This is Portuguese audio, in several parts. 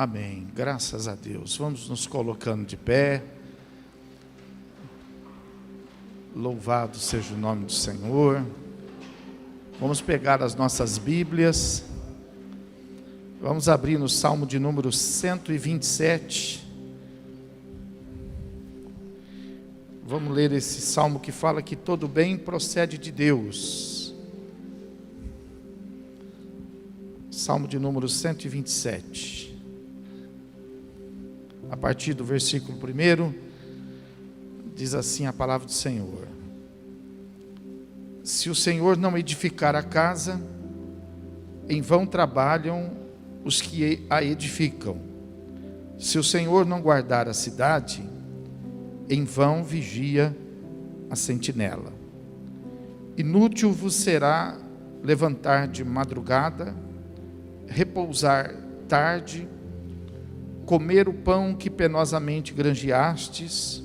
Amém. Graças a Deus. Vamos nos colocando de pé. Louvado seja o nome do Senhor. Vamos pegar as nossas Bíblias. Vamos abrir no Salmo de número 127. Vamos ler esse salmo que fala que todo bem procede de Deus. Salmo de número 127. A partir do versículo 1, diz assim a palavra do Senhor: Se o Senhor não edificar a casa, em vão trabalham os que a edificam. Se o Senhor não guardar a cidade, em vão vigia a sentinela. Inútil vos será levantar de madrugada, repousar tarde, comer o pão que penosamente granjeastes,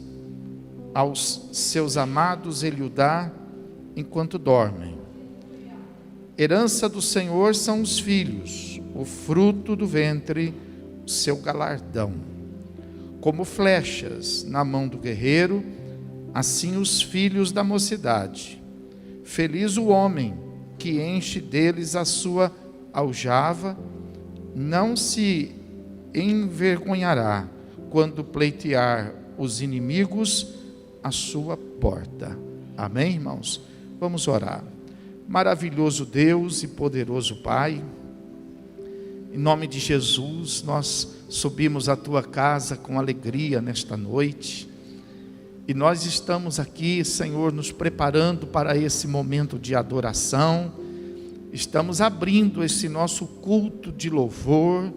aos seus amados ele o dá enquanto dormem. Herança do Senhor são os filhos, o fruto do ventre, o seu galardão. Como flechas na mão do guerreiro, assim os filhos da mocidade. Feliz o homem que enche deles a sua aljava, não se envergonhará quando pleitear os inimigos à sua porta. Amém, irmãos? Vamos orar. Maravilhoso Deus e poderoso Pai, em nome de Jesus, nós subimos à Tua casa com alegria nesta noite, e nós estamos aqui, Senhor, nos preparando para esse momento de adoração. Estamos abrindo esse nosso culto de louvor,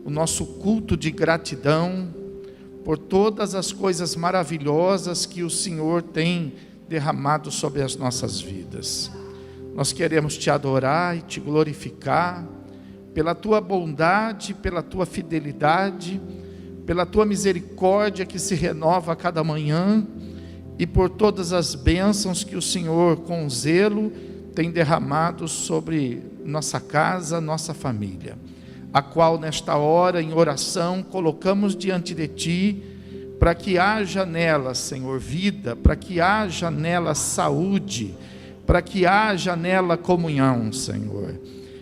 o nosso culto de gratidão, por todas as coisas maravilhosas que o Senhor tem derramado sobre as nossas vidas. Nós queremos Te adorar e Te glorificar, pela Tua bondade, pela Tua fidelidade, pela Tua misericórdia que se renova a cada manhã, e por todas as bênçãos que o Senhor com zelo tem derramado sobre nossa casa, nossa família, a qual nesta hora em oração colocamos diante de Ti, para que haja nela, Senhor, vida, para que haja nela saúde, para que haja nela comunhão, Senhor.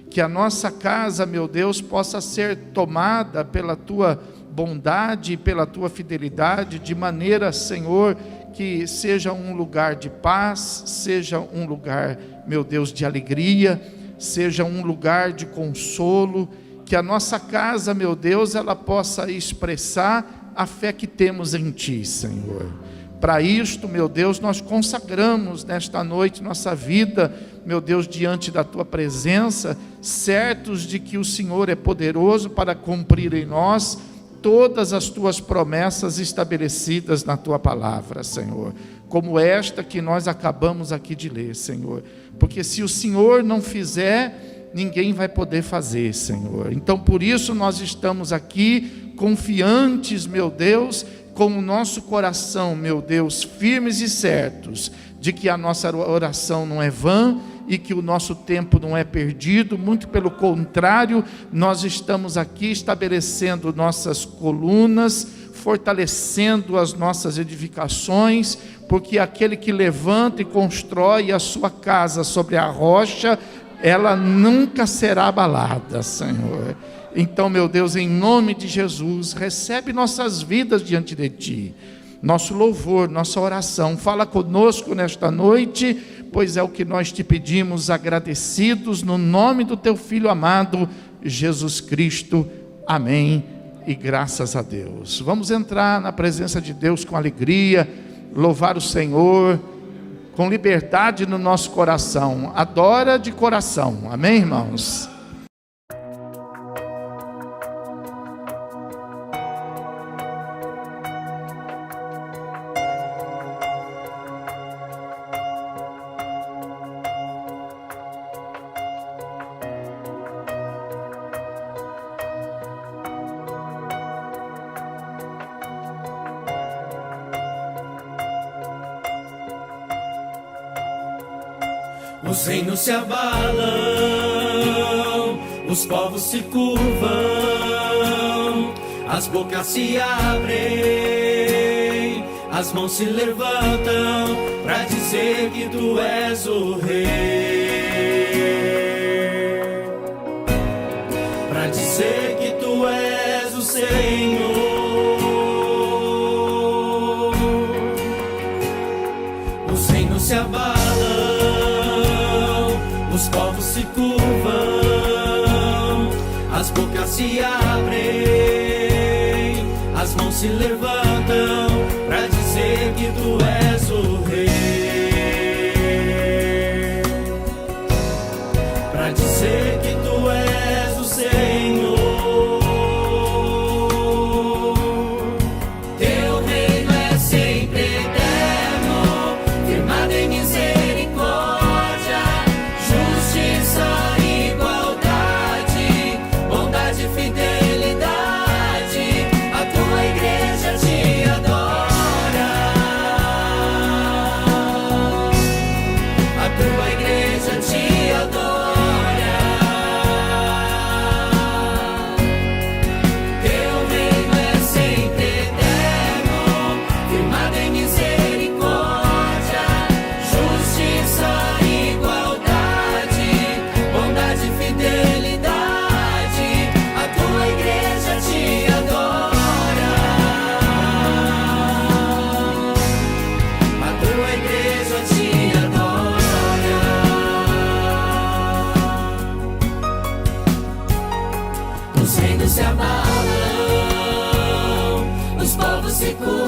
Que a nossa casa, meu Deus, possa ser tomada pela Tua bondade e pela Tua fidelidade, de maneira, Senhor, que seja um lugar de paz, seja um lugar, meu Deus, de alegria, seja um lugar de consolo, que a nossa casa, meu Deus, ela possa expressar a fé que temos em Ti, Senhor. Para isto, meu Deus, nós consagramos nesta noite nossa vida, meu Deus, diante da Tua presença, certos de que o Senhor é poderoso para cumprir em nós todas as Tuas promessas estabelecidas na Tua palavra, Senhor, como esta que nós acabamos aqui de ler, Senhor, porque se o Senhor não fizer, ninguém vai poder fazer, Senhor. Então por isso nós estamos aqui confiantes, meu Deus, com o nosso coração, meu Deus, firmes e certos de que a nossa oração não é vã e que o nosso tempo não é perdido, muito pelo contrário, nós estamos aqui estabelecendo nossas colunas, fortalecendo as nossas edificações, porque aquele que levanta e constrói a sua casa sobre a rocha, ela nunca será abalada, Senhor. Então, meu Deus, em nome de Jesus, recebe nossas vidas diante de Ti, nosso louvor, nossa oração, fala conosco nesta noite, pois é o que nós Te pedimos, agradecidos, no nome do Teu Filho amado, Jesus Cristo, amém, e graças a Deus. Vamos entrar na presença de Deus com alegria, louvar o Senhor, com liberdade no nosso coração, adora de coração, amém, irmãos? Os reinos se abalam, os povos se curvam as bocas se abrem, as mãos se levantam para dizer que tu és o Rei, para dizer que tu és o Senhor. Os reinos se abalam, os povos se curvam, as bocas se abrem, as mãos se levantam para dizer que tu és o Rei, para dizer que tu és o Senhor. Teu reino é sempre eterno, firmado em misericórdia, justiça, igualdade, bondade e fidelidade. A tua igreja te adora, a tua igreja te adora. Teu reino é sempre eterno, firmado em misericórdia, justiça, igualdade, bondade e fidelidade. A tua igreja te adora, a tua igreja te adora. Os reinos se abalam, os povos se curvam,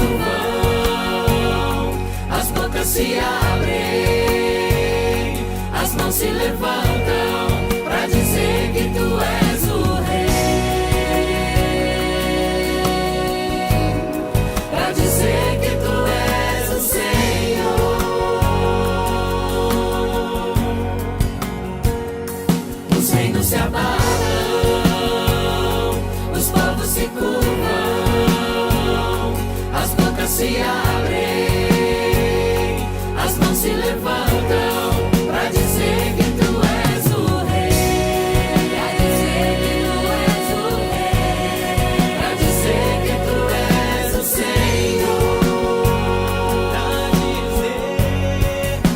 as bocas se abrem, as mãos se levantam para dizer que tu és o Rei, para dizer que tu és o Senhor. Os reinos se abalam, os povos se curvam, as bocas se abrem, as mãos se levantam para dizer que tu és o Rei, para dizer que tu és o Rei, para dizer que tu és o Senhor,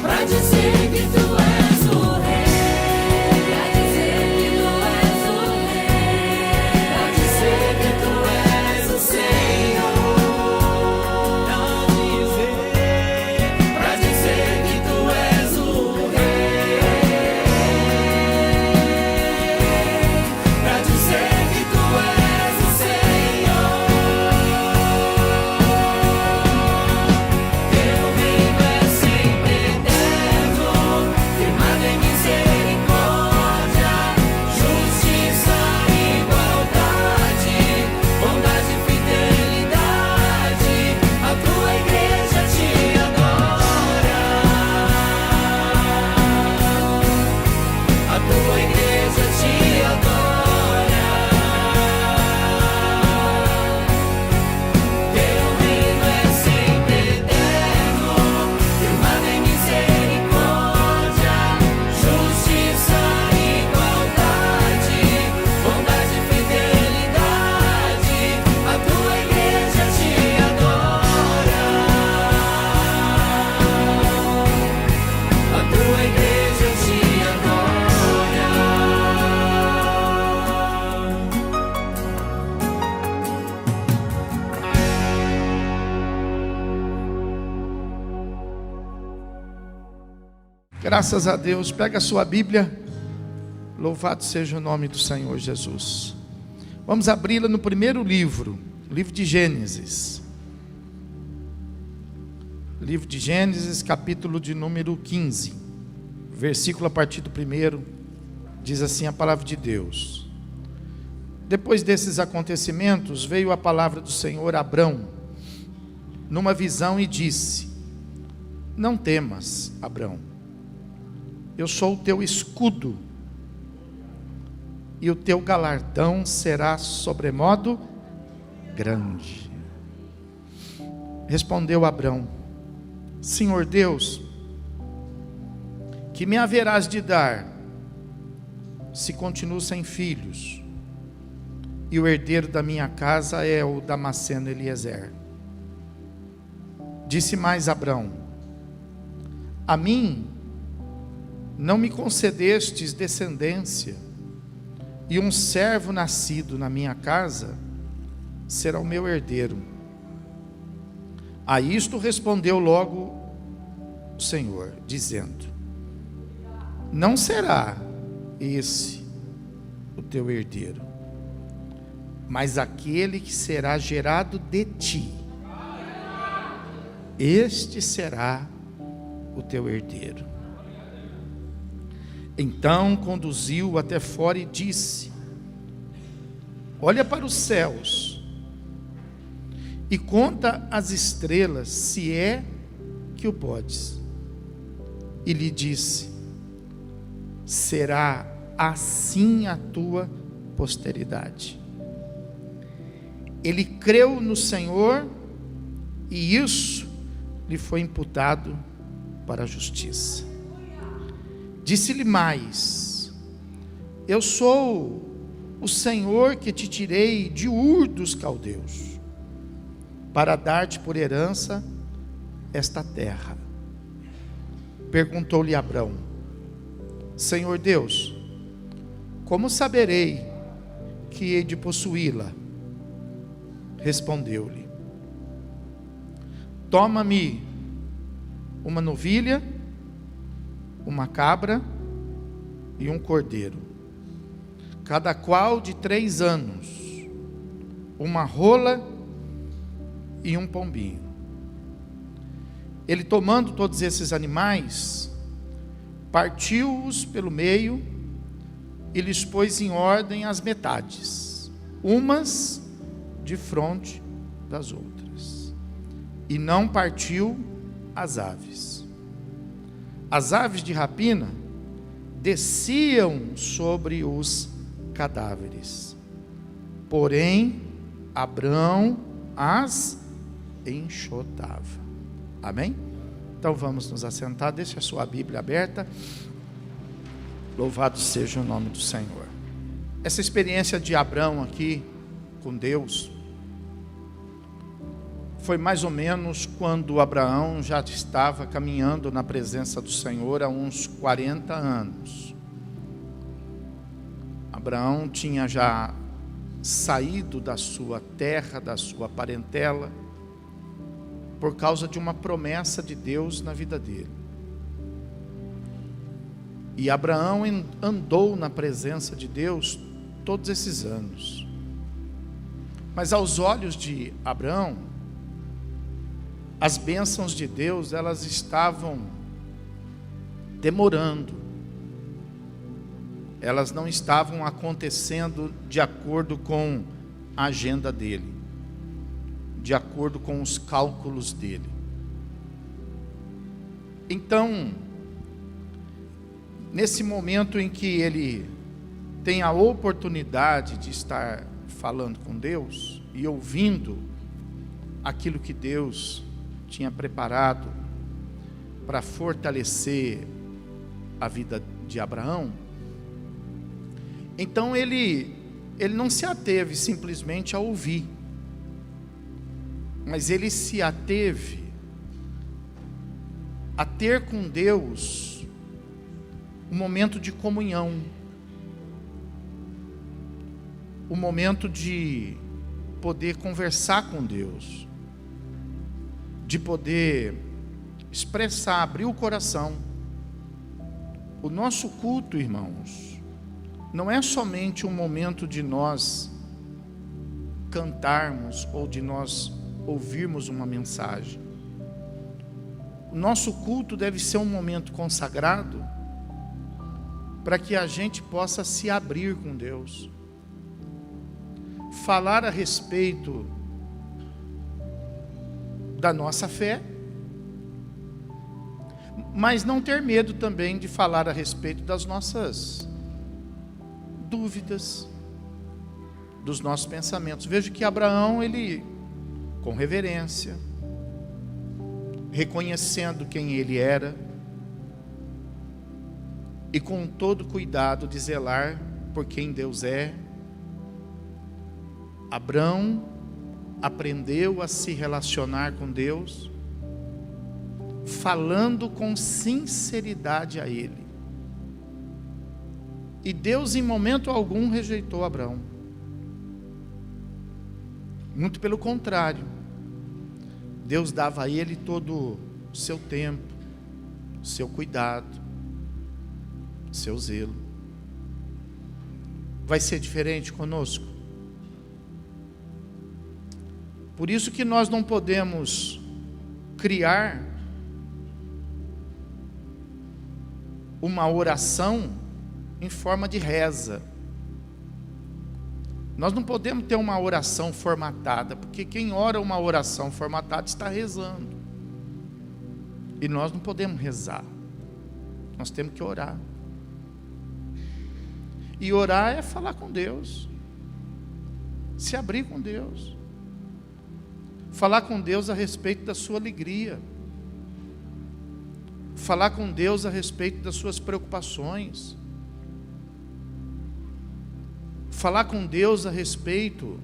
para dizer que tu és o Rei, para dizer que tu és o Rei, para dizer que tu és o Senhor, para dizer que tu és o Rei, para dizer que tu és o Senhor. Teu reino é sempre eterno, firmado em misericórdia, justiça, igualdade, bondade e fidelidade. A tua igreja te adora, a tua igreja te adora. Teu reino é sempre eterno, firmado em misericórdia, justiça, igualdade, bondade e fidelidade. A tua igreja te adora, a tua igreja te adora. Graças a Deus. Pega a sua Bíblia. Louvado seja o nome do Senhor Jesus. Vamos abri-la no primeiro livro, livro de Gênesis. Livro de Gênesis, capítulo de número 15. Versículo a partir do 1, diz assim a palavra de Deus. Depois desses acontecimentos, veio a palavra do Senhor a Abrão, numa visão, e disse: Não temas, Abrão, eu sou o teu escudo, e o teu galardão será sobremodo grande. Respondeu Abrão: Senhor Deus, que me haverás de dar, se continuo sem filhos, e o herdeiro da minha casa é o Damasceno Eliezer. Disse mais Abrão: a mim não me concedestes descendência, e um servo nascido na minha casa será o meu herdeiro. A isto respondeu logo o Senhor, dizendo: não será esse o teu herdeiro, mas aquele que será gerado de ti, este será o teu herdeiro. Então conduziu-o até fora e disse: olha para os céus e conta as estrelas, se é que o podes. E lhe disse: será assim a tua posteridade. Ele creu no Senhor, e isso lhe foi imputado para a justiça. Disse-lhe mais: eu sou o Senhor que te tirei de Ur dos caldeus, para dar-te por herança esta terra. Perguntou-lhe Abrão: Senhor Deus, como saberei que hei de possuí-la? Respondeu-lhe: toma-me uma novilha, uma cabra e um cordeiro, cada qual de 3 anos, uma rola e um pombinho. Ele, tomando todos esses animais, partiu-os pelo meio e lhes pôs em ordem as metades, umas defronte das outras, e não partiu as aves. As aves de rapina desciam sobre os cadáveres, porém Abrão as enxotava. Amém? Então vamos nos assentar, deixe a sua Bíblia aberta. Louvado seja o nome do Senhor. Essa experiência de Abrão aqui com Deus foi mais ou menos quando Abraão já estava caminhando na presença do Senhor há uns 40 anos. Abraão tinha já saído da sua terra, da sua parentela, por causa de uma promessa de Deus na vida dele. E Abraão andou na presença de Deus todos esses anos. Mas aos olhos de Abraão, as bênçãos de Deus, elas estavam demorando. Elas não estavam acontecendo de acordo com a agenda dele, de acordo com os cálculos dele. Então, nesse momento em que ele tem a oportunidade de estar falando com Deus e ouvindo aquilo que Deus tinha preparado para fortalecer a vida de Abraão, então ele não se ateve simplesmente a ouvir, mas ele se ateve a ter com Deus um momento de comunhão, um momento de poder conversar com Deus, de poder expressar, abrir o coração. O nosso culto, irmãos, não é somente um momento de nós cantarmos ou de nós ouvirmos uma mensagem. O nosso culto deve ser um momento consagrado para que a gente possa se abrir com Deus, falar a respeito da nossa fé, mas não ter medo também de falar a respeito das nossas dúvidas, dos nossos pensamentos. Veja que Abraão, ele, com reverência, reconhecendo quem ele era, e com todo cuidado de zelar por quem Deus é, Abrão aprendeu a se relacionar com Deus, falando com sinceridade a Ele. E Deus em momento algum rejeitou Abrão. Muito pelo contrário, Deus dava a ele todo o seu tempo, o seu cuidado, o seu zelo. Vai ser diferente conosco? Por isso que nós não podemos criar uma oração em forma de reza. Nós não podemos ter uma oração formatada, porque quem ora uma oração formatada está rezando. E nós não podemos rezar. Nós temos que orar. E orar é falar com Deus. Se abrir com Deus. Falar com Deus a respeito da sua alegria. Falar com Deus a respeito das suas preocupações. Falar com Deus a respeito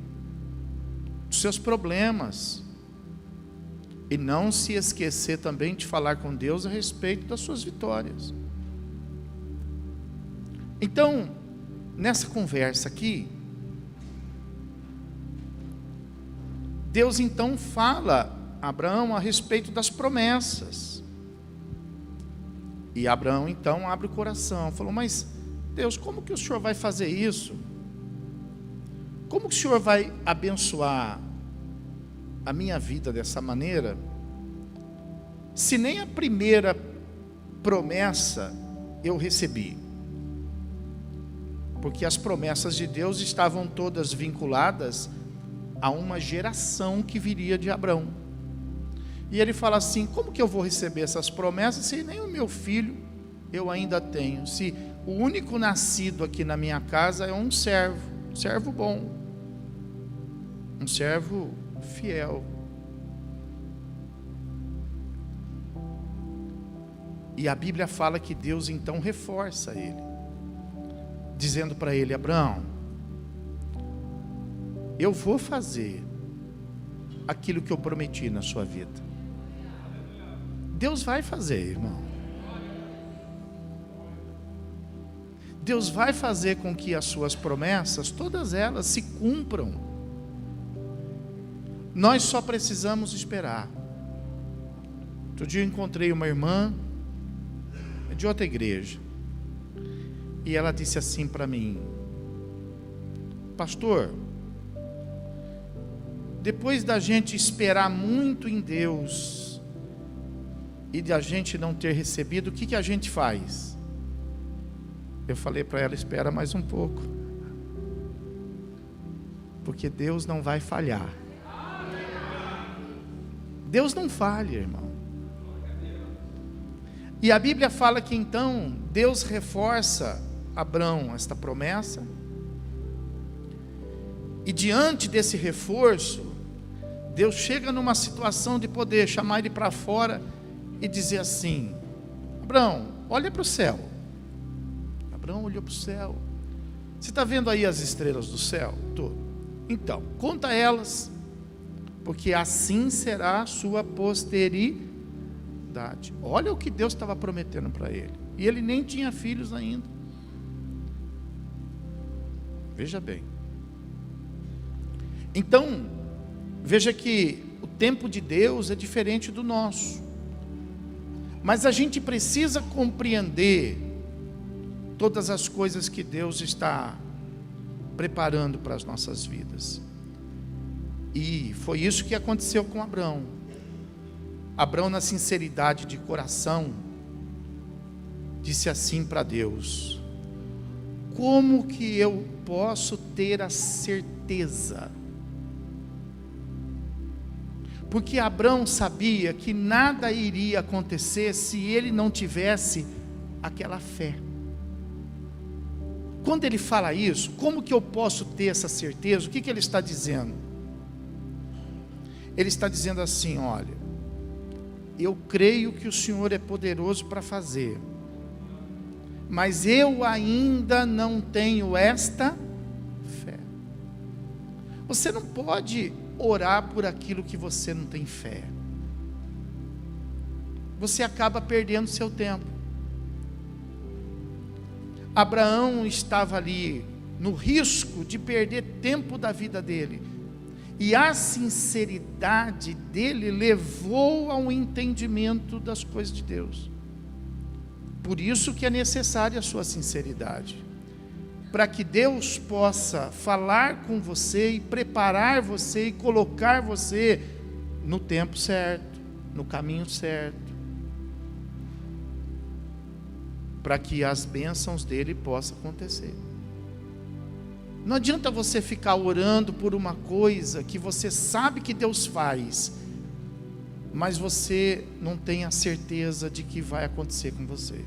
dos seus problemas. E não se esquecer também de falar com Deus a respeito das suas vitórias. Então, nessa conversa aqui, Deus então fala a Abraão a respeito das promessas. E Abraão então abre o coração, falou: mas Deus, como que o Senhor vai fazer isso? Como que o Senhor vai abençoar a minha vida dessa maneira, se nem a primeira promessa eu recebi? Porque as promessas de Deus estavam todas vinculadas a uma geração que viria de Abrão. E ele fala assim: como que eu vou receber essas promessas se nem o meu filho eu ainda tenho? Se o único nascido aqui na minha casa é um servo bom, um servo fiel. E a Bíblia fala que Deus então reforça ele, dizendo para ele: Abraão, eu vou fazer aquilo que eu prometi na sua vida. Deus vai fazer, irmão. Deus vai fazer com que as suas promessas, todas elas, se cumpram. Nós só precisamos esperar. Outro dia eu encontrei uma irmã de outra igreja, e ela disse assim para mim: pastor, depois da gente esperar muito em Deus e de a gente não ter recebido, o que a gente faz? Eu falei para ela: espera mais um pouco, porque Deus não vai falhar. Deus não falha, irmão. E a Bíblia fala que então Deus reforça Abrão esta promessa, e diante desse reforço, Deus chega numa situação de poder chamar ele para fora e dizer assim: Abrão, olha para o céu. Abrão olhou para o céu. Você está vendo aí as estrelas do céu? Tô. Então, conta elas, porque assim será a sua posteridade. Olha o que Deus estava prometendo para ele. E ele nem tinha filhos ainda. Veja bem. Então, veja que o tempo de Deus é diferente do nosso. Mas a gente precisa compreender todas as coisas que Deus está preparando para as nossas vidas. E foi isso que aconteceu com Abrão. Abrão, na sinceridade de coração, disse assim para Deus: como que eu posso ter a certeza? Porque Abrão sabia que nada iria acontecer se ele não tivesse aquela fé. Quando ele fala isso, como que eu posso ter essa certeza? O que ele está dizendo? Ele está dizendo assim: olha, eu creio que o Senhor é poderoso para fazer, mas eu ainda não tenho esta fé. Você não pode orar por aquilo que você não tem fé. Você acaba perdendo seu tempo. Abraão estava ali no risco de perder tempo da vida dele, e a sinceridade dele levou ao entendimento das coisas de Deus. Por isso que é necessária a sua sinceridade, para que Deus possa falar com você e preparar você e colocar você no tempo certo, no caminho certo, para que as bênçãos dele possam acontecer. Não adianta você ficar orando por uma coisa que você sabe que Deus faz, mas você não tem a certeza de que vai acontecer com você.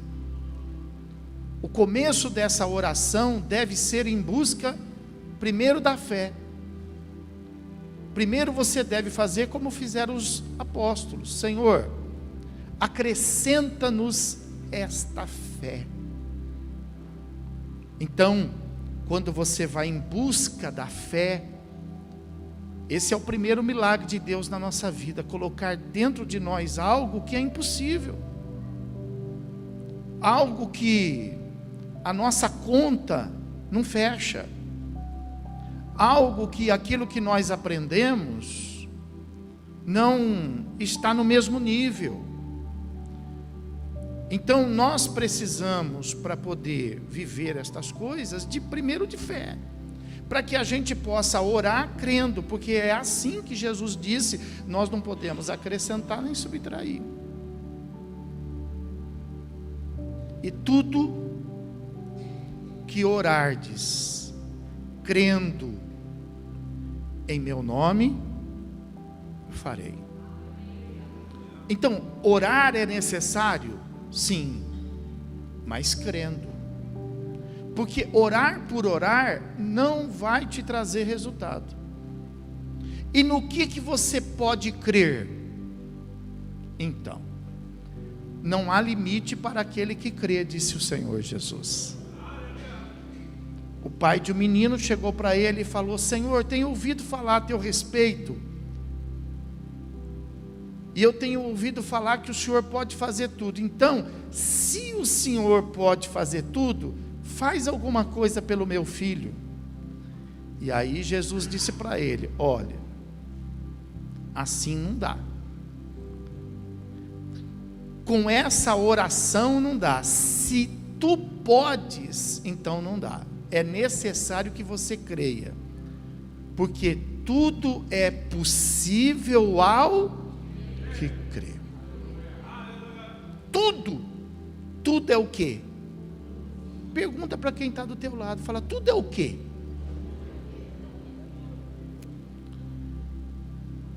O começo dessa oração deve ser em busca, primeiro, da fé. Primeiro você deve fazer como fizeram os apóstolos: Senhor, acrescenta-nos esta fé. Então, quando você vai em busca da fé, esse é o primeiro milagre de Deus na nossa vida, colocar dentro de nós algo que é impossível, algo que a nossa conta não fecha, algo que aquilo que nós aprendemos não está no mesmo nível. Então nós precisamos, para poder viver estas coisas, primeiro de fé, para que a gente possa orar crendo, porque é assim que Jesus disse: nós não podemos acrescentar nem subtrair. E tudo que orardes, crendo em meu nome, farei. Então, orar é necessário? Sim, mas crendo. Porque orar por orar não vai te trazer resultado. E no que você pode crer? Então, não há limite para aquele que crê, disse o Senhor Jesus. O pai de um menino chegou para ele e falou: Senhor, tenho ouvido falar a teu respeito, e eu tenho ouvido falar que o Senhor pode fazer tudo. Então, se o Senhor pode fazer tudo, faz alguma coisa pelo meu filho. E aí Jesus disse para ele: olha, assim não dá. Com essa oração não dá. Se tu podes, então não dá. É necessário que você creia, porque tudo é possível ao que crê. Tudo é o quê? Pergunta para quem está do teu lado, fala: tudo é o quê?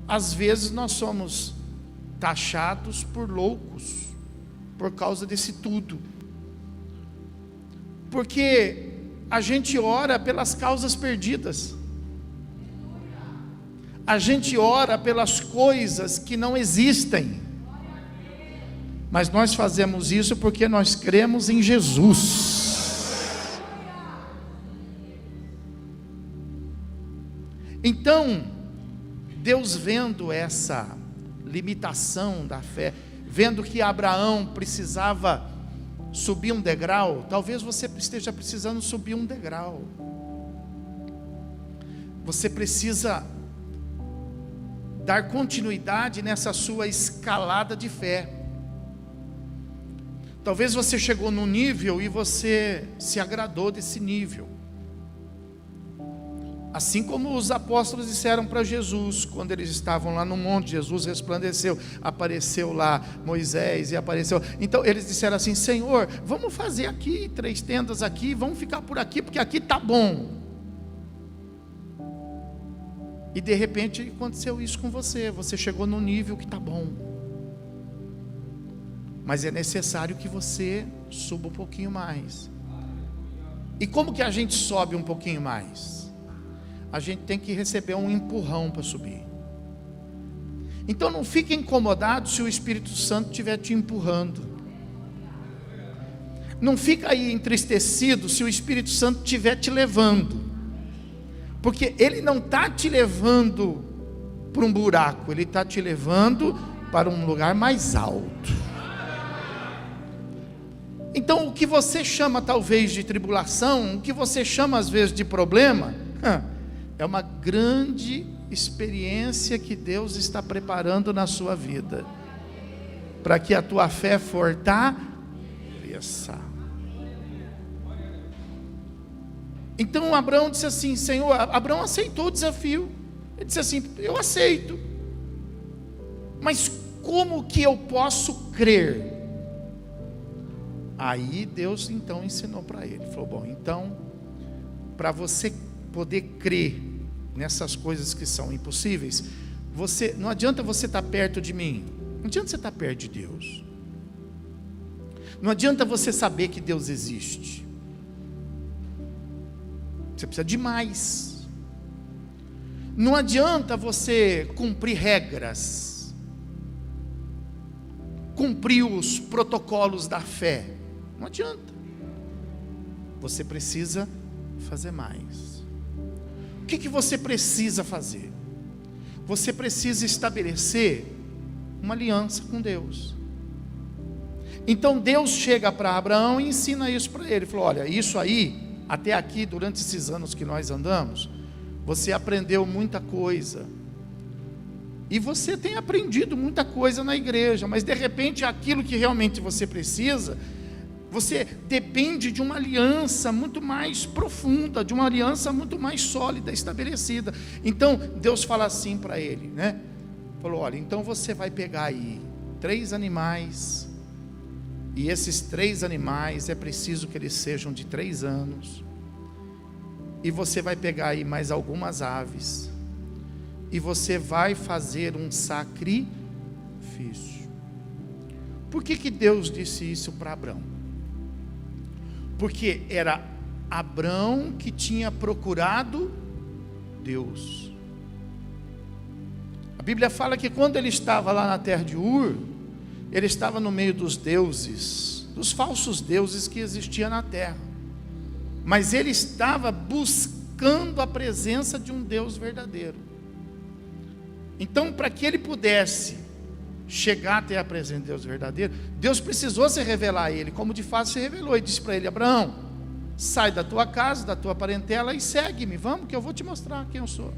Às vezes nós somos taxados por loucos, por causa desse tudo, porque a gente ora pelas causas perdidas, a gente ora pelas coisas que não existem, mas nós fazemos isso porque nós cremos em Jesus. Então, Deus, vendo essa limitação da fé, vendo que Abraão precisava subir um degrau, talvez você esteja precisando subir um degrau. Você precisa dar continuidade nessa sua escalada de fé. Talvez você chegou num nível e você se agradou desse nível. Assim como os apóstolos disseram para Jesus, quando eles estavam lá no monte, Jesus resplandeceu, apareceu lá Moisés e apareceu. Então eles disseram assim: Senhor, vamos fazer aqui 3 tendas aqui, vamos ficar por aqui, porque aqui está bom. E de repente aconteceu isso com você, você chegou no nível que está bom. Mas é necessário que você suba um pouquinho mais. E como que a gente sobe um pouquinho mais? A gente tem que receber um empurrão para subir. Então não fique incomodado se o Espírito Santo estiver te empurrando. Não fica aí entristecido se o Espírito Santo estiver te levando. Porque Ele não está te levando para um buraco, Ele está te levando para um lugar mais alto. Então o que você chama talvez de tribulação, o que você chama às vezes de problema, é uma grande experiência que Deus está preparando na sua vida, para que a tua fé fortaleça. Então Abraão disse assim, Senhor, Abraão aceitou o desafio, ele disse assim, eu aceito, mas como que eu posso crer? Aí Deus então ensinou para ele, falou, bom, então, para você poder crer nessas coisas que são impossíveis, não adianta você estar perto de mim, não adianta você estar perto de Deus, não adianta você saber que Deus existe, você precisa de mais, não adianta você cumprir regras, cumprir os protocolos da fé, não adianta, você precisa fazer mais. O que você precisa fazer? Você precisa estabelecer uma aliança com Deus. Então Deus chega para Abraão e ensina isso para ele, falou, olha, isso aí, até aqui, durante esses anos que nós andamos, você aprendeu muita coisa, e você tem aprendido muita coisa na igreja, mas de repente aquilo que realmente você precisa, você depende de uma aliança muito mais profunda, de uma aliança muito mais sólida, estabelecida. Então Deus fala assim para ele, né? Falou, olha, então você vai pegar aí 3 animais, e esses 3 animais é preciso que eles sejam de 3 anos, e você vai pegar aí mais algumas aves, e você vai fazer um sacrifício. Por que Deus disse isso para Abraão? Porque era Abraão que tinha procurado Deus. A Bíblia fala que quando ele estava lá na terra de Ur, ele estava no meio dos deuses, dos falsos deuses que existiam na terra, mas ele estava buscando a presença de um Deus verdadeiro. Então, para que ele pudesse chegar até a presença de Deus verdadeiro, Deus precisou se revelar a ele, como de fato se revelou, e disse para ele, Abraão, sai da tua casa, da tua parentela e segue-me, vamos que eu vou te mostrar quem eu sou.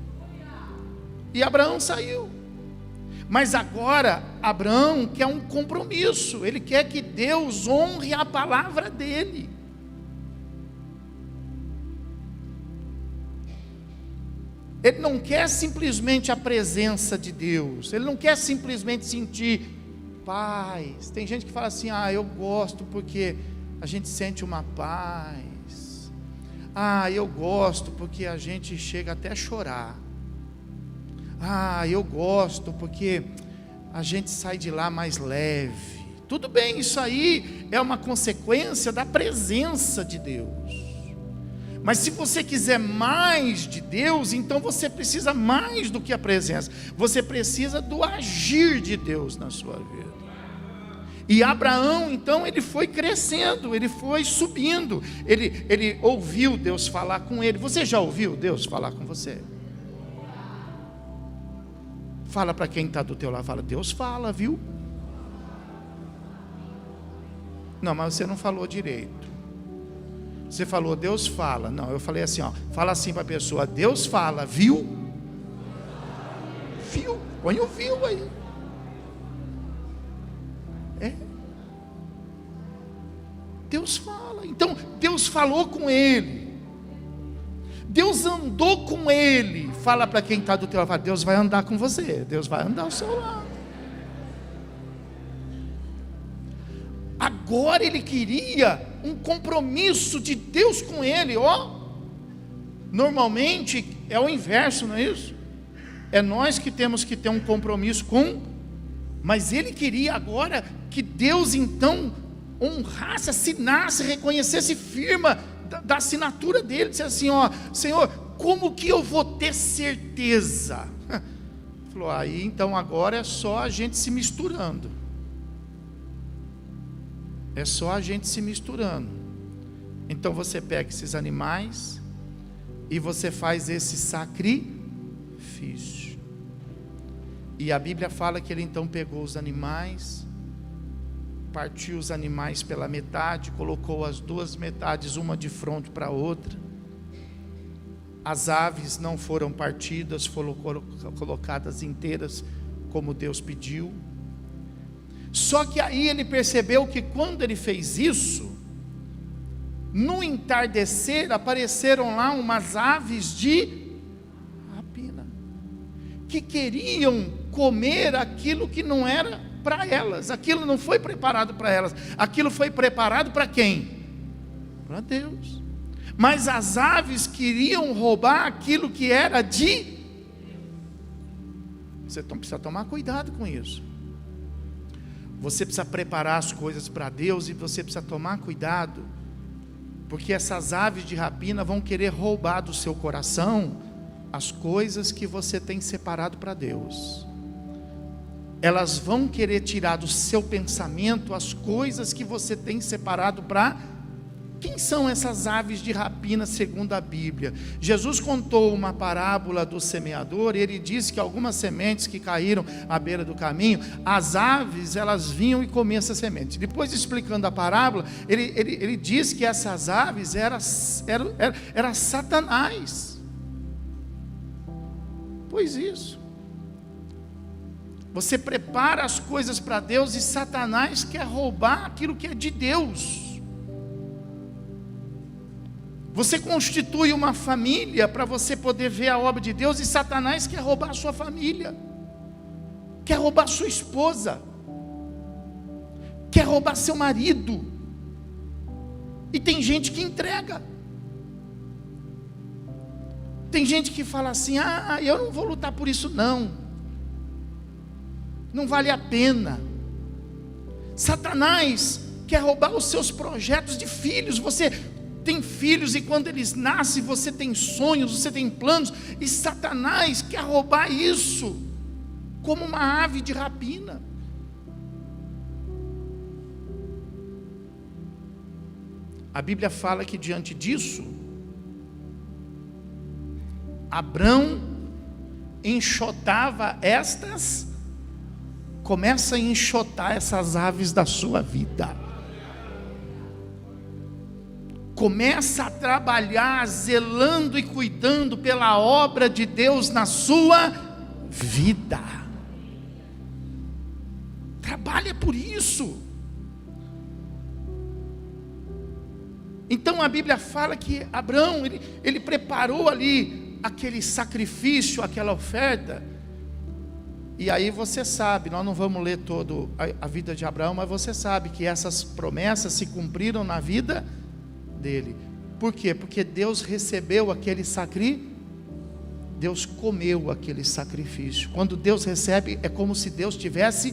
E Abraão saiu, mas agora Abraão quer um compromisso, ele quer que Deus honre a palavra dele. Ele não quer simplesmente a presença de Deus, ele não quer simplesmente sentir paz. Tem gente que fala assim, eu gosto porque a gente sente uma paz, eu gosto porque a gente chega até a chorar, eu gosto porque a gente sai de lá mais leve. Tudo bem, isso aí é uma consequência da presença de Deus. Mas se você quiser mais de Deus, então você precisa mais do que a presença, você precisa do agir de Deus na sua vida. E Abraão, então, ele foi crescendo, ele foi subindo, ele ouviu Deus falar com ele. Você já ouviu Deus falar com você? Fala para quem está do teu lado, fala, Deus fala, viu? Não, mas você não falou direito. Você falou, Deus fala. Não, eu falei assim, fala assim para a pessoa, Deus fala, viu? Viu? Põe o viu aí. Deus fala. Então, Deus falou com ele. Deus andou com ele. Fala para quem está do teu lado, Deus vai andar com você. Deus vai andar ao seu lado. Agora ele queria um compromisso de Deus com ele. Normalmente é o inverso, não é isso? É nós que temos que ter um compromisso mas ele queria agora que Deus então honrasse, assinasse, reconhecesse firma da assinatura dele, disse assim, Senhor, como que eu vou ter certeza? Falou, aí então agora é só a gente se misturando. É só a gente se misturando. Então você pega esses animais, e você faz esse sacrifício. E a Bíblia fala que ele então pegou os animais, partiu os animais pela metade, colocou as duas metades, uma de frente para a outra. As aves não foram partidas, foram colocadas inteiras, como Deus pediu. Só que aí ele percebeu que quando ele fez isso, no entardecer apareceram lá umas aves de rapina, que queriam comer aquilo que não era para elas. Aquilo não foi preparado para elas, aquilo foi preparado para quem? Para Deus. Mas as aves queriam roubar aquilo que era de... Você precisa tomar cuidado com isso. Você precisa preparar as coisas para Deus, e você precisa tomar cuidado, porque essas aves de rapina vão querer roubar do seu coração as coisas que você tem separado para Deus. Elas vão querer tirar do seu pensamento as coisas que você tem separado para... Quem são essas aves de rapina segundo a Bíblia? Jesus contou uma parábola do semeador, e ele disse que algumas sementes que caíram à beira do caminho, as aves, elas vinham e comiam essas sementes. Depois, explicando a parábola, ele diz que essas aves era Satanás. Pois isso. Você prepara as coisas para Deus, e Satanás quer roubar aquilo que é de Deus. Você constitui uma família para você poder ver a obra de Deus, e Satanás quer roubar a sua família, quer roubar sua esposa, quer roubar seu marido. E tem gente que entrega. Tem gente que fala assim: eu não vou lutar por isso não vale a pena. Satanás quer roubar os seus projetos de filhos. Você tem filhos, e quando eles nascem, você tem sonhos, você tem planos, e Satanás quer roubar isso, como uma ave de rapina. A Bíblia fala que diante disso, Abrão enxotava começa a enxotar essas aves da sua vida. Começa a trabalhar zelando e cuidando pela obra de Deus na sua vida. Trabalha por isso. Então a Bíblia fala que Abrão, ele preparou ali aquele sacrifício, aquela oferta. E aí você sabe, nós não vamos ler toda a vida de Abraão, mas você sabe que essas promessas se cumpriram na vida dele. Por quê? Porque Deus recebeu aquele sacrifício, Deus comeu aquele sacrifício. Quando Deus recebe, é como se Deus tivesse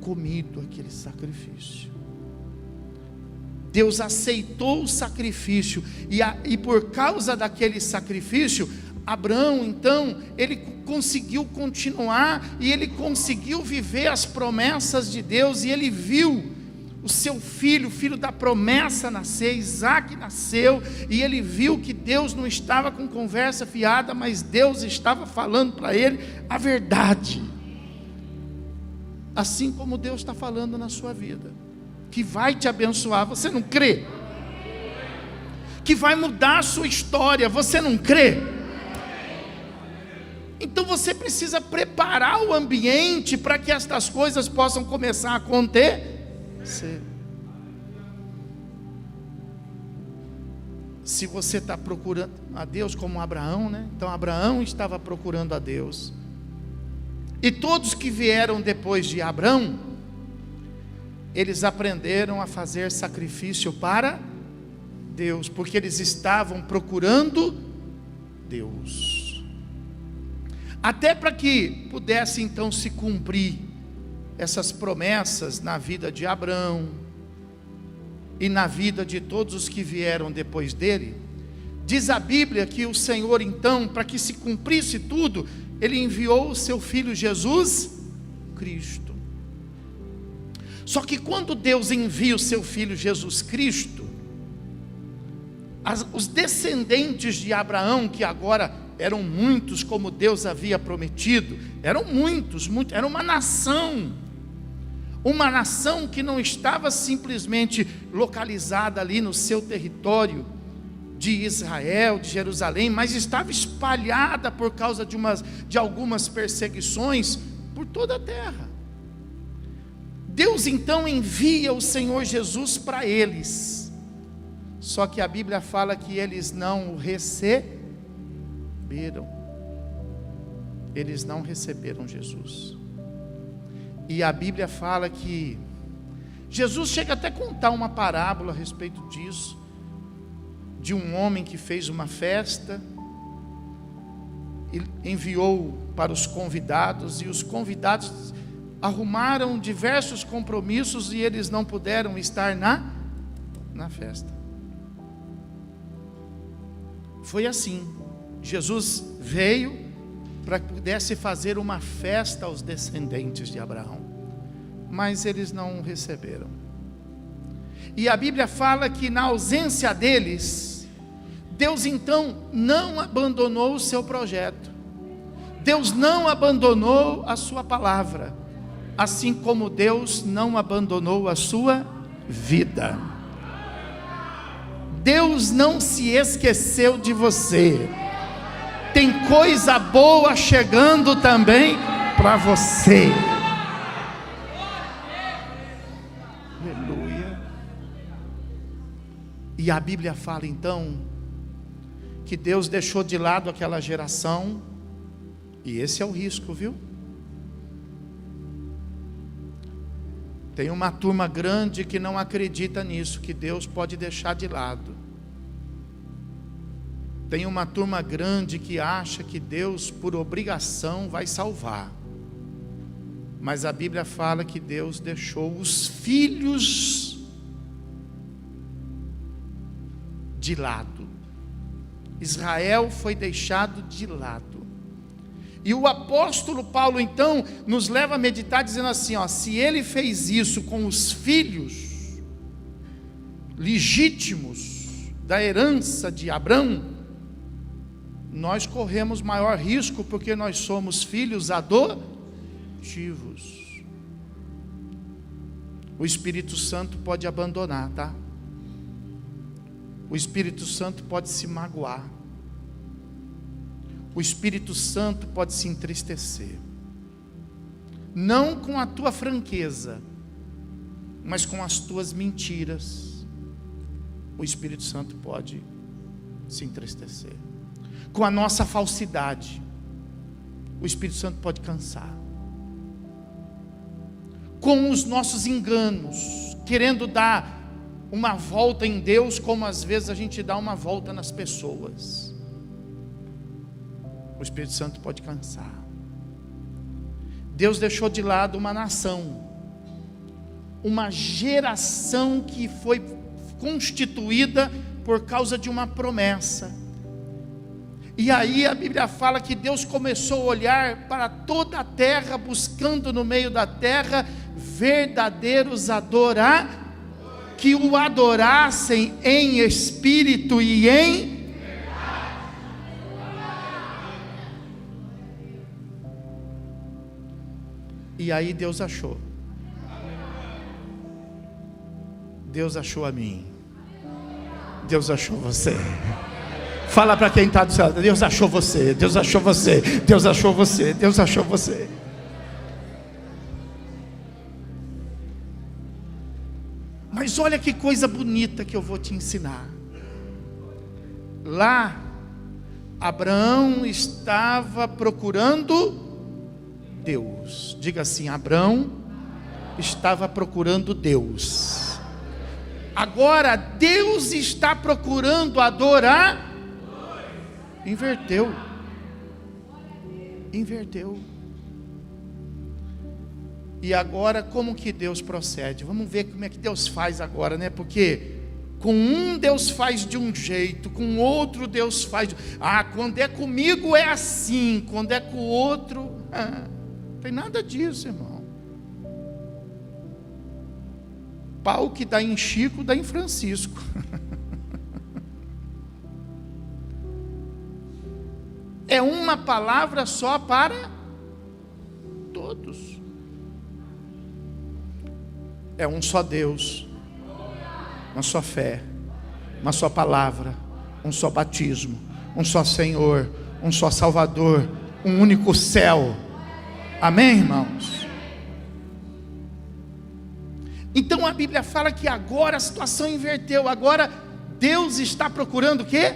comido aquele sacrifício. Deus aceitou o sacrifício, e por causa daquele sacrifício, Abraão então, ele conseguiu continuar, e ele conseguiu viver as promessas de Deus, e ele viu o seu filho, o filho da promessa nascer, Isaac nasceu, e ele viu que Deus não estava com conversa fiada, mas Deus estava falando para ele a verdade. Assim como Deus está falando na sua vida, que vai te abençoar, você não crê? Que vai mudar a sua história, você não crê? Então você precisa preparar o ambiente para que estas coisas possam começar a acontecer. Se você está procurando a Deus como Abraão, né? Então Abraão estava procurando a Deus, e todos que vieram depois de Abraão, eles aprenderam a fazer sacrifício para Deus, porque eles estavam procurando Deus. Até para que pudesse então se cumprir essas promessas na vida de Abraão e na vida de todos os que vieram depois dele, diz a Bíblia que o Senhor então, para que se cumprisse tudo, Ele enviou o seu Filho Jesus Cristo. Só que quando Deus envia o seu Filho Jesus Cristo, os descendentes de Abraão, que agora eram muitos, como Deus havia prometido, eram muitos, era uma nação que não estava simplesmente localizada ali no seu território de Israel, de Jerusalém, mas estava espalhada por causa de algumas perseguições por toda a terra. Deus então envia o Senhor Jesus para eles, só que a Bíblia fala que eles não o receberam. Eles não receberam Jesus. E a Bíblia fala que Jesus chega até a contar uma parábola a respeito disso, de um homem que fez uma festa e enviou para os convidados, e os convidados arrumaram diversos compromissos e eles não puderam estar na festa. Foi assim. Jesus veio para que pudesse fazer uma festa aos descendentes de Abraão, mas eles não receberam. E a Bíblia fala que na ausência deles, Deus então não abandonou o seu projeto, Deus não abandonou a sua palavra, assim como Deus não abandonou a sua vida. Deus não se esqueceu de você. Tem coisa boa chegando também para você. Aleluia. E a Bíblia fala então que Deus deixou de lado aquela geração, e esse é o risco, viu? Tem uma turma grande que não acredita nisso, que Deus pode deixar de lado. Tem uma turma grande que acha que Deus, por obrigação, vai salvar. Mas a Bíblia fala que Deus deixou os filhos de lado. Israel foi deixado de lado. E o apóstolo Paulo então nos leva a meditar dizendo assim, se ele fez isso com os filhos legítimos da herança de Abraão, nós corremos maior risco, porque nós somos filhos adotivos. O Espírito Santo pode abandonar, tá? O Espírito Santo pode se magoar. O Espírito Santo pode se entristecer. Não com a tua franqueza, mas com as tuas mentiras. O Espírito Santo pode se entristecer. Com a nossa falsidade, o Espírito Santo pode cansar. Com os nossos enganos, querendo dar uma volta em Deus, como às vezes a gente dá uma volta nas pessoas, o Espírito Santo pode cansar. Deus deixou de lado uma nação, uma geração que foi constituída por causa de uma promessa. E aí a Bíblia fala que Deus começou a olhar para toda a terra, buscando no meio da terra verdadeiros que o adorassem em espírito e em verdade. E aí Deus achou. Deus achou a mim. Deus achou você. Fala para quem está do céu: Deus achou você, Deus achou você, Deus achou você, Deus achou você. Mas olha que coisa bonita que eu vou te ensinar. Lá, Abraão estava procurando Deus. Diga assim: Abraão estava procurando Deus. Agora Deus está procurando adorar. Inverteu. E agora como que Deus procede? Vamos ver como é que Deus faz agora, né? Porque com um Deus faz de um jeito, com outro Deus faz quando é comigo é assim, quando é com o outro não tem nada disso, irmão. Pau que dá em Chico, dá em Francisco. é uma palavra só para todos. É um só Deus, uma só fé, uma só palavra, um só batismo, um só Senhor, um só Salvador, um único céu. Amém, irmãos? Então a Bíblia fala que agora a situação inverteu. Agora Deus está procurando o quê?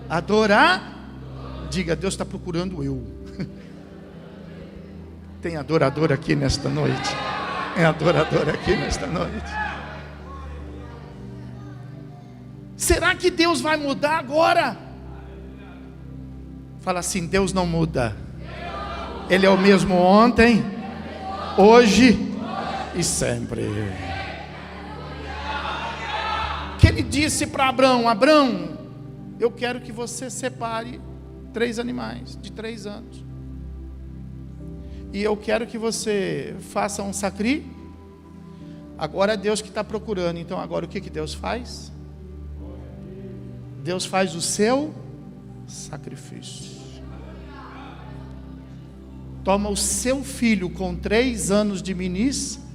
Adorar. Diga, Deus está procurando eu. Tem adorador aqui nesta noite? Tem adorador aqui nesta noite? Será que Deus vai mudar agora? Fala assim: Deus não muda. Ele é o mesmo ontem, hoje e sempre. Que ele disse para Abrão: Abrão, eu quero que você separe 3 animais de 3 anos. E eu quero que você faça um sacrifício. Agora é Deus que está procurando. Então agora o que Deus faz? Deus faz o seu sacrifício. Toma o seu filho com 3 anos de ministério.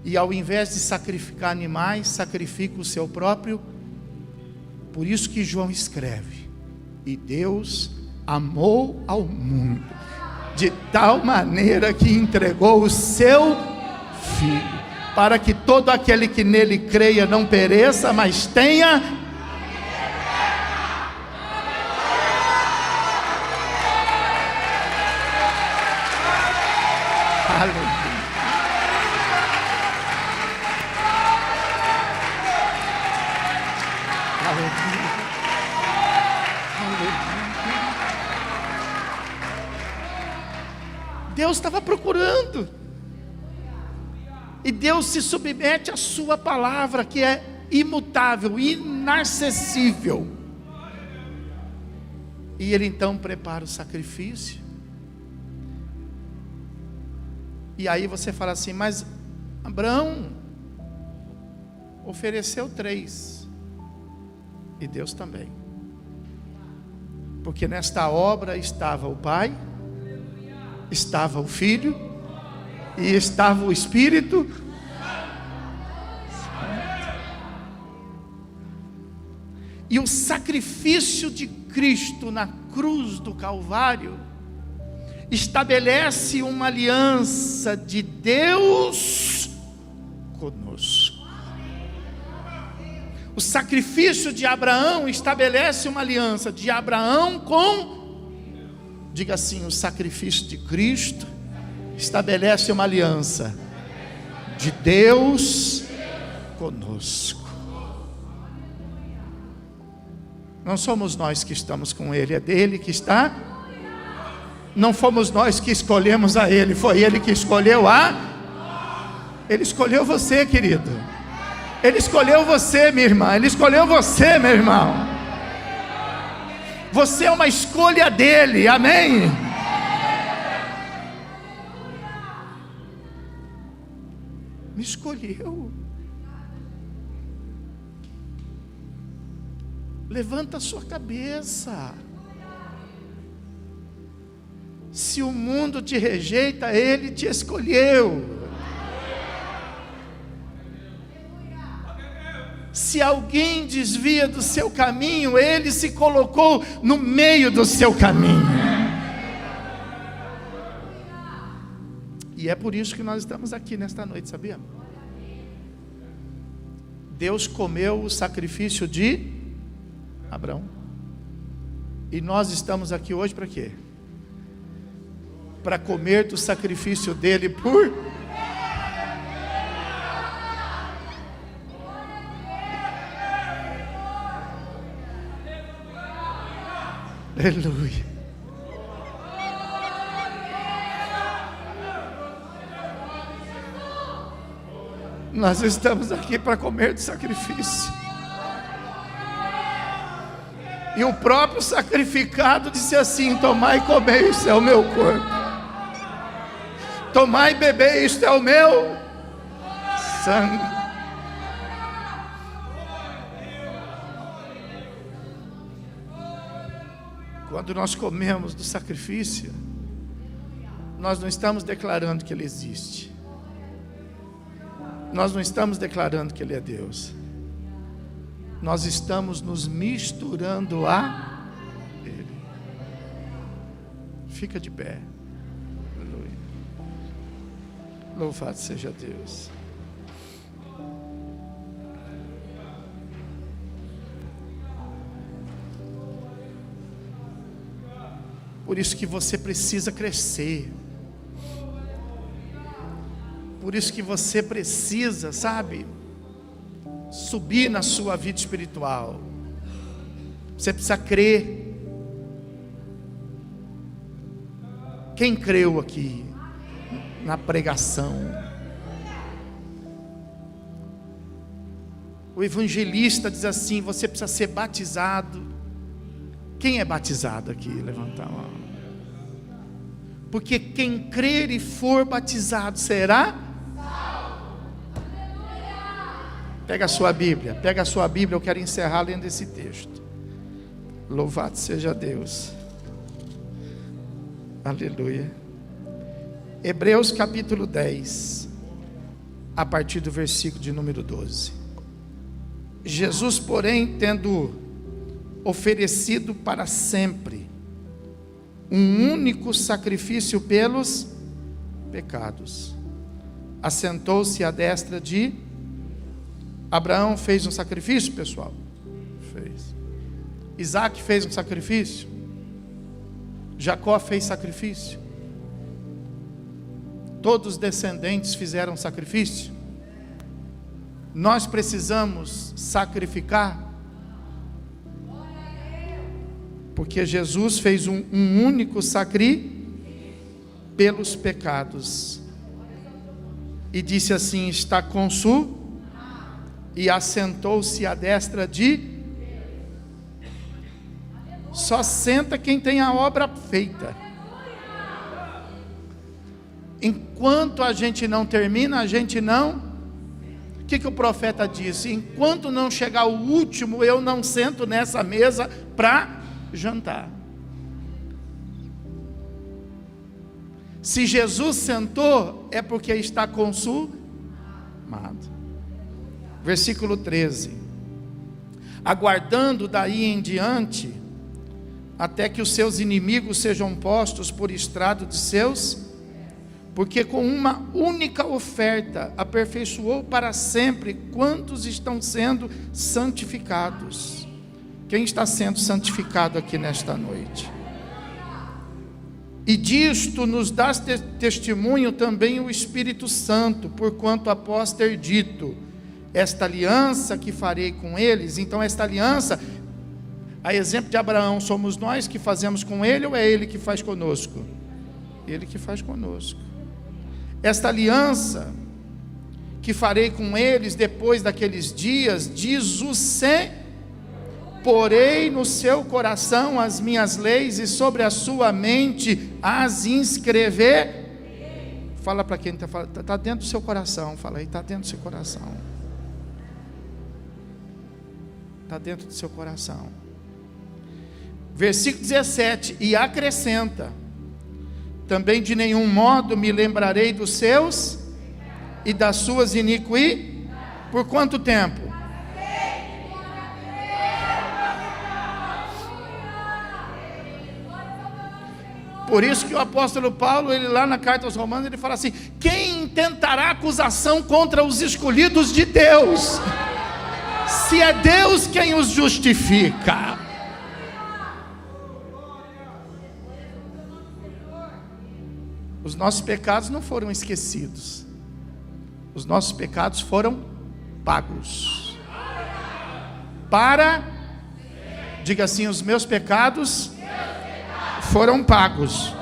E ao invés de sacrificar animais, sacrifica o seu próprio. Por isso que João escreve: e Deus amou ao mundo de tal maneira que entregou o seu filho, para que todo aquele que nele creia não pereça, mas tenha aleluia. Deus estava procurando, e Deus se submete à sua palavra, que é imutável, inacessível. E ele então prepara o sacrifício. E aí você fala assim: mas Abraão ofereceu 3, e Deus também, porque nesta obra estava o Pai, estava o Filho e estava o Espírito Santo. E o sacrifício de Cristo na cruz do Calvário estabelece uma aliança de Deus conosco. O sacrifício de Abraão estabelece uma aliança de Abraão com... Diga assim: o sacrifício de Cristo estabelece uma aliança de Deus conosco. Não somos nós que estamos com Ele, é dele que está. Não fomos nós que escolhemos a Ele, foi Ele que escolheu Ele escolheu você, querido. Ele escolheu você, minha irmã. Ele escolheu você, meu irmão. Você é uma escolha dele, amém? Me escolheu. Levanta a sua cabeça. Se o mundo te rejeita, ele te escolheu. Se alguém desvia do seu caminho, ele se colocou no meio do seu caminho. E é por isso que nós estamos aqui nesta noite, sabia? Deus comeu o sacrifício de Abraão. E nós estamos aqui hoje para quê? Para comer do sacrifício dele por... Aleluia. Nós estamos aqui para comer do sacrifício. E o próprio sacrificado disse assim: tomai e comei, isto é o meu corpo. Tomai e bebei, isto é o meu sangue. Quando nós comemos do sacrifício, nós não estamos declarando que Ele existe. Nós não estamos declarando que Ele é Deus. Nós estamos nos misturando a Ele. Fica de pé. Aleluia. Louvado seja Deus. Por isso que você precisa crescer. Por isso que você precisa, sabe, subir na sua vida espiritual. Você precisa crer. Quem creu aqui na pregação? O evangelista diz assim: você precisa ser batizado. Quem é batizado aqui? Levanta a mão. Porque quem crer e for batizado será salvo. Pega a sua Bíblia, eu quero encerrar lendo esse texto. Louvado seja Deus. Aleluia. Hebreus capítulo 10, a partir do versículo de número 12. Jesus, porém, tendo oferecido para sempre um único sacrifício pelos pecados, assentou-se à destra de Abraão. Fez um sacrifício, pessoal? Fez. Isaac fez um sacrifício. Jacó fez sacrifício. Todos os descendentes fizeram sacrifício. Nós precisamos sacrificar, porque Jesus fez um único sacrifício pelos pecados, e disse assim: está consumado, e assentou-se à destra de. Só senta quem tem a obra feita. Enquanto a gente não termina, a gente não. O que o profeta disse? Enquanto não chegar o último, eu não sento nessa mesa para jantar. Se Jesus sentou, é porque está consumado. Versículo 13: aguardando daí em diante, até que os seus inimigos sejam postos por estrado de seus, porque com uma única oferta aperfeiçoou para sempre quantos estão sendo santificados. Quem está sendo santificado aqui nesta noite? E disto nos dá testemunho também o Espírito Santo, porquanto após ter dito: esta aliança que farei com eles. Então esta aliança, a exemplo de Abraão, somos nós que fazemos com ele, ou é ele que faz conosco? Ele que faz conosco. Esta aliança que farei com eles depois daqueles dias, diz o Senhor: porei no seu coração as minhas leis, e sobre a sua mente as inscrever. Fala para quem está dentro do seu coração. Fala aí, está dentro do seu coração. Está dentro do seu coração. Versículo 17: e acrescenta: também de nenhum modo me lembrarei dos seus e das suas iniquidades. Por quanto tempo? Por isso que o apóstolo Paulo, ele lá na carta aos Romanos, ele fala assim: quem intentará acusação contra os escolhidos de Deus, se é Deus quem os justifica? Os nossos pecados não foram esquecidos, os nossos pecados foram pagos. Diga assim: os meus pecados foram pagos.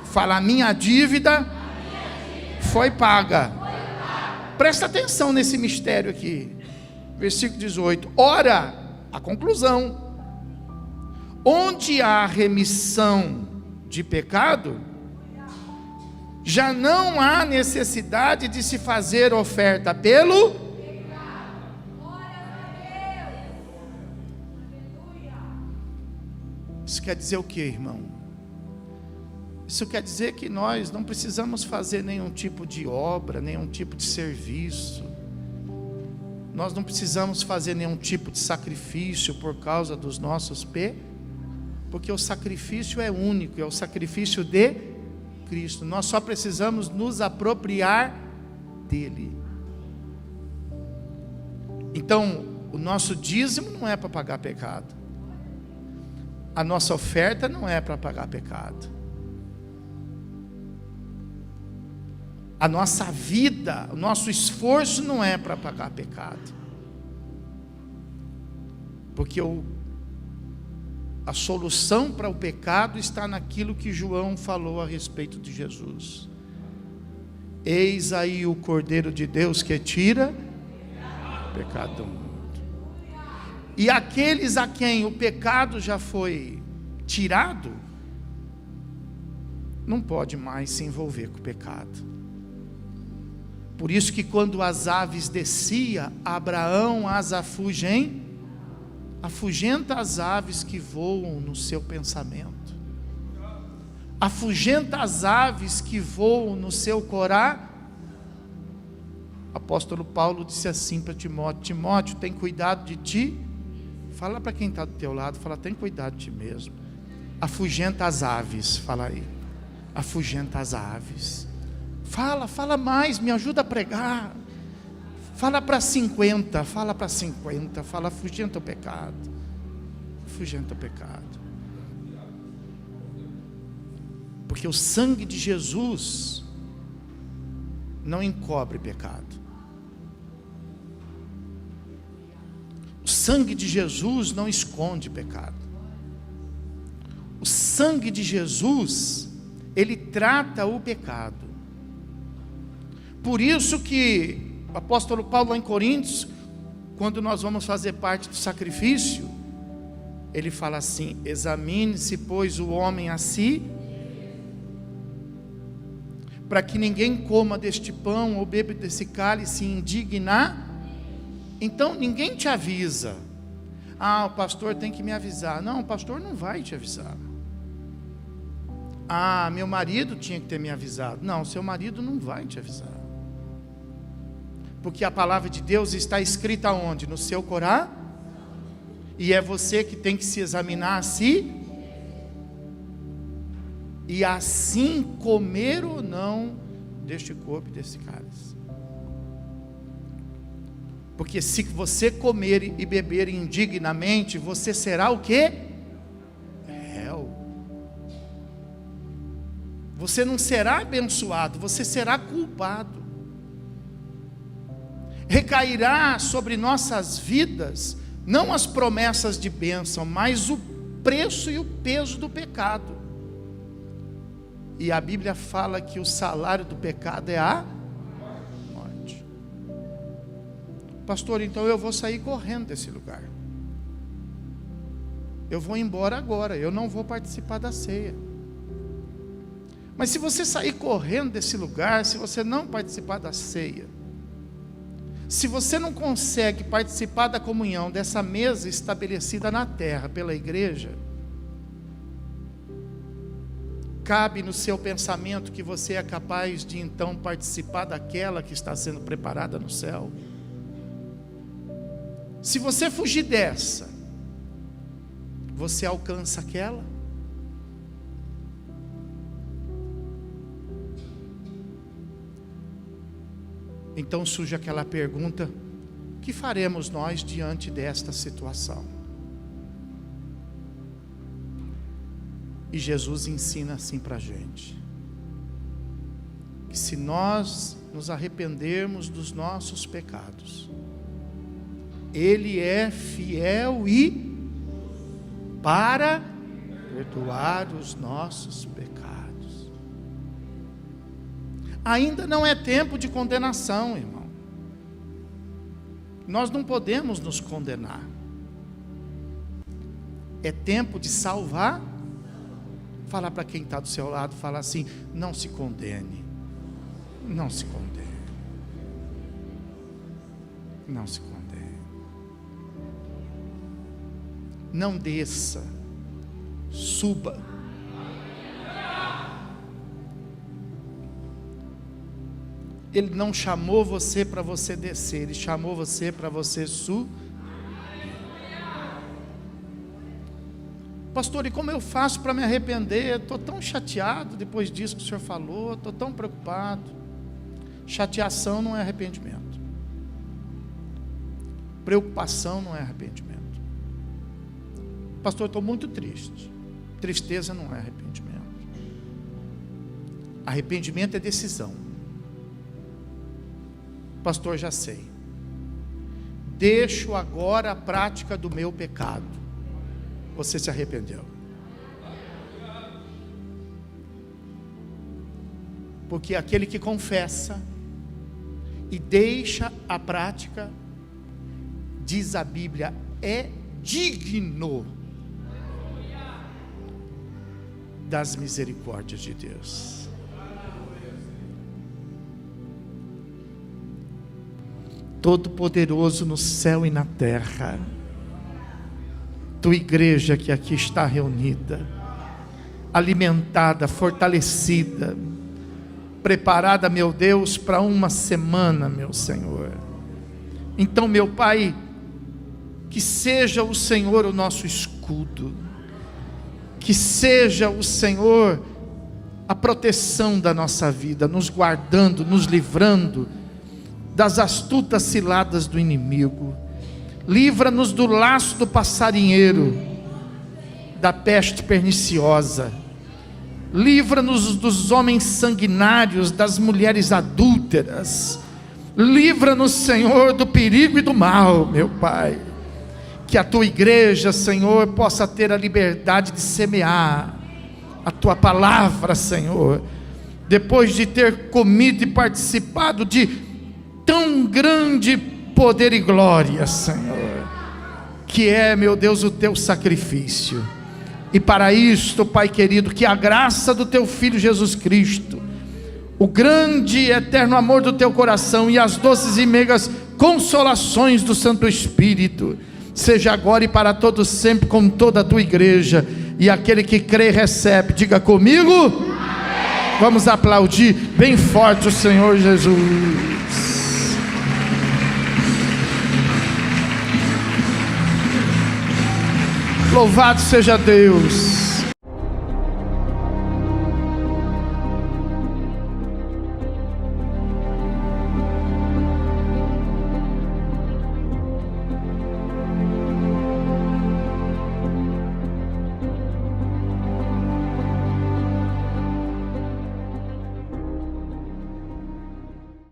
Fala: a minha dívida foi paga. Presta atenção nesse mistério aqui. Versículo 18: ora, a conclusão, onde há remissão de pecado, já não há necessidade de se fazer oferta pelo Isso quer dizer o que, irmão? Isso quer dizer que nós não precisamos fazer nenhum tipo de obra, nenhum tipo de serviço. Nós não precisamos fazer nenhum tipo de sacrifício por causa dos nossos porque o sacrifício é único, é o sacrifício de Cristo. Nós só precisamos nos apropriar dele. Então, o nosso dízimo não é para pagar pecado. A nossa oferta não é para pagar pecado. A nossa vida, o nosso esforço não é para pagar pecado. Porque a solução para o pecado está naquilo que João falou a respeito de Jesus. Eis aí o Cordeiro de Deus que tira o pecado do mundo. E aqueles a quem o pecado já foi tirado, não pode mais se envolver com o pecado. Por isso que quando as aves descia, Abraão as afugenta as aves que voam no seu pensamento. Afugenta as aves que voam no seu coração. Apóstolo Paulo disse assim para Timóteo: Timóteo, tem cuidado de ti. Fala para quem está do teu lado, fala, tem cuidado de ti mesmo. Afugenta as aves, fala aí. Afugenta as aves. Fala mais, me ajuda a pregar. Fala para 50, fala, afugenta o pecado. Afugenta o pecado. Porque o sangue de Jesus não encobre pecado. O sangue de Jesus não esconde pecado. O sangue de Jesus, ele trata o pecado. Por isso que o apóstolo Paulo lá em Coríntios, quando nós vamos fazer parte do sacrifício, ele fala assim: examine-se, pois, o homem a si, para que ninguém coma deste pão ou beba desse cálice e indignar. Então ninguém te avisa. O pastor tem que me avisar. Não, o pastor não vai te avisar. Meu marido tinha que ter me avisado. Não, seu marido não vai te avisar. Porque a palavra de Deus está escrita onde? No seu coração. E é você que tem que se examinar a si. E assim comer ou não deste corpo e desse cálice. Porque se você comer e beber indignamente, você será o quê? Réu. Você não será abençoado, você será culpado. Recairá sobre nossas vidas, não as promessas de bênção, mas o preço e o peso do pecado. E a Bíblia fala que o salário do pecado é a morte. Pastor, então eu vou sair correndo desse lugar. Eu vou embora agora, eu não vou participar da ceia. Mas se você sair correndo desse lugar, se você não participar da ceia, se você não consegue participar da comunhão dessa mesa estabelecida na terra pela igreja, cabe no seu pensamento que você é capaz de então participar daquela que está sendo preparada no céu? Se você fugir dessa, você alcança aquela? Então surge aquela pergunta: o que faremos nós diante desta situação? E Jesus ensina assim para a gente, que se nós nos arrependermos dos nossos pecados, Ele é fiel e para perdoar os nossos pecados. Ainda não é tempo de condenação, irmão. Nós não podemos nos condenar. É tempo de salvar. Fala para quem está do seu lado, fala assim: não se condene. Não se condene. Não se condene. Não desça suba. Ele não chamou você para você descer, Ele chamou você para você subir. Pastor, e como eu faço para me arrepender? Estou tão chateado depois disso que o senhor falou, estou tão preocupado. Chateação não é arrependimento. Preocupação não é arrependimento. Pastor, estou muito triste. Tristeza não é arrependimento. Arrependimento é decisão. Pastor, já sei. Deixo agora a prática do meu pecado. Você se arrependeu. Porque aquele que confessa e deixa a prática, diz a Bíblia, é digno das misericórdias de Deus. Todo-Poderoso no céu e na terra, tua igreja que aqui está reunida, alimentada, fortalecida, preparada, meu Deus, para uma semana, meu Senhor. Então, meu Pai, que seja o Senhor o nosso escudo, que seja o Senhor a proteção da nossa vida, nos guardando, nos livrando das astutas ciladas do inimigo. Livra-nos do laço do passarinheiro, da peste perniciosa. Livra-nos dos homens sanguinários, das mulheres adúlteras. Livra-nos, Senhor, do perigo e do mal, meu Pai. Que a tua igreja, Senhor, possa ter a liberdade de semear a tua palavra, Senhor, depois de ter comido e participado de tão grande poder e glória, Senhor, que é, meu Deus, o teu sacrifício. E para isto, Pai querido, que a graça do teu Filho Jesus Cristo, o grande e eterno amor do teu coração e as doces e meigas consolações do Santo Espírito, seja agora e para todos sempre com toda a tua igreja. E aquele que crê e recebe, diga comigo. Amém. Vamos aplaudir bem forte o Senhor Jesus. Louvado seja Deus.